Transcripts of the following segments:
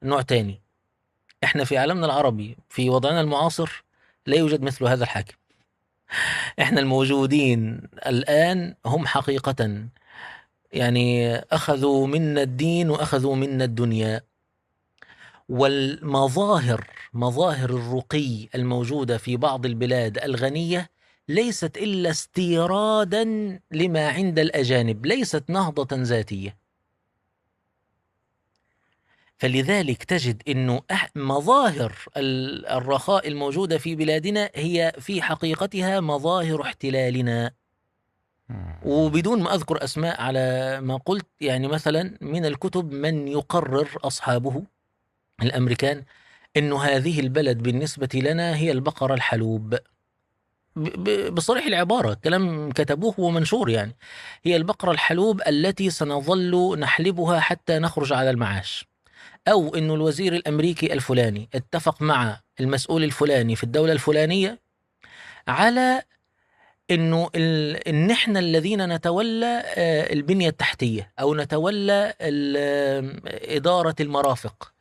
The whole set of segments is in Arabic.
نوع تاني. احنا في عالمنا العربي في وضعنا المعاصر لا يوجد مثل هذا الحاكم. احنا الموجودين الآن هم حقيقة يعني أخذوا منا الدين وأخذوا منا الدنيا. والمظاهر، مظاهر الرقي الموجودة في بعض البلاد الغنية ليست إلا استيرادا لما عند الأجانب، ليست نهضة ذاتية. فلذلك تجد أنه مظاهر الرخاء الموجودة في بلادنا هي في حقيقتها مظاهر احتلالنا. وبدون ما أذكر أسماء على ما قلت، يعني مثلا من الكتب من يقرر أصحابه الأمريكان أنه هذه البلد بالنسبة لنا هي البقرة الحلوب. بصريح العبارة، كلام كتبوه ومنشور يعني. هي البقرة الحلوب التي سنظل نحلبها حتى نخرج على المعاش. أو أنه الوزير الأمريكي الفلاني اتفق مع المسؤول الفلاني في الدولة الفلانية على أنه إن إحنا الذين نتولى البنية التحتية أو نتولى إدارة المرافق.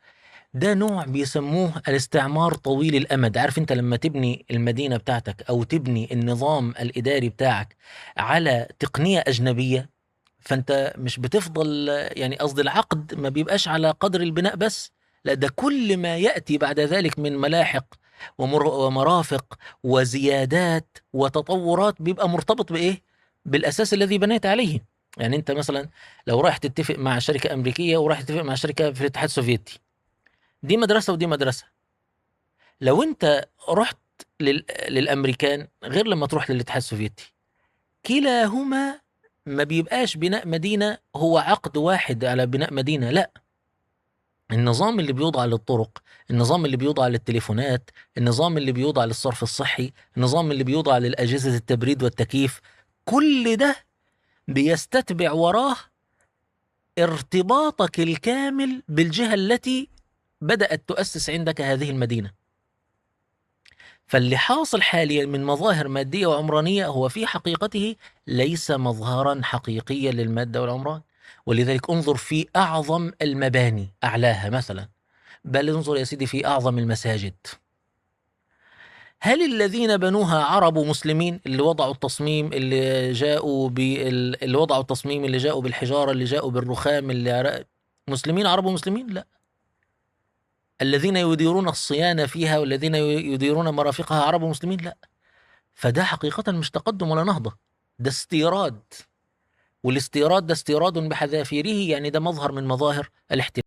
ده نوع بيسموه الاستعمار طويل الأمد. عارف أنت لما تبني المدينة بتاعتك أو تبني النظام الإداري بتاعك على تقنية أجنبية، فأنت مش بتفضل، يعني قصد العقد ما بيبقاش على قدر البناء بس، لا ده كل ما يأتي بعد ذلك من ملاحق ومرافق وزيادات وتطورات بيبقى مرتبط بإيه؟ بالأساس الذي بنيت عليه. يعني أنت مثلا لو رايح تتفق مع شركة أمريكية ورايح تتفق مع شركة في الاتحاد السوفيتي، دي مدرسة ودي مدرسة. لو انت رحت للأمريكان غير لما تروح للاتحاد السوفيتي، كلاهما ما بيبقاش بناء مدينة هو عقد واحد على بناء مدينة، لا. النظام اللي بيوضع للطرق، النظام اللي بيوضع للتليفونات، النظام اللي بيوضع للصرف الصحي، النظام اللي بيوضع للأجهزة التبريد والتكييف، كل ده بيستتبع وراه ارتباطك الكامل بالجهة التي بدأت تؤسس عندك هذه المدينة. فاللي حاصل حاليا من مظاهر مادية وعمرانية هو في حقيقته ليس مظهرا حقيقيا للمادة والعمران. ولذلك انظر في أعظم المباني أعلاها مثلا، بل انظر يا سيدي في أعظم المساجد. هل الذين بنوها عرب مسلمين اللي وضعوا التصميم، اللي جاءوا اللي وضعوا التصميم، اللي جاءوا بالحجارة، اللي جاءوا بالرخام، مسلمين عرب مسلمين؟ لا. الذين يديرون الصيانة فيها والذين يديرون مرافقها عرب مسلمين؟ لا. فده حقيقة مش تقدم ولا نهضة، ده استيراد. والاستيراد ده استيراد بحذافيره، يعني ده مظهر من مظاهر الاحتلال.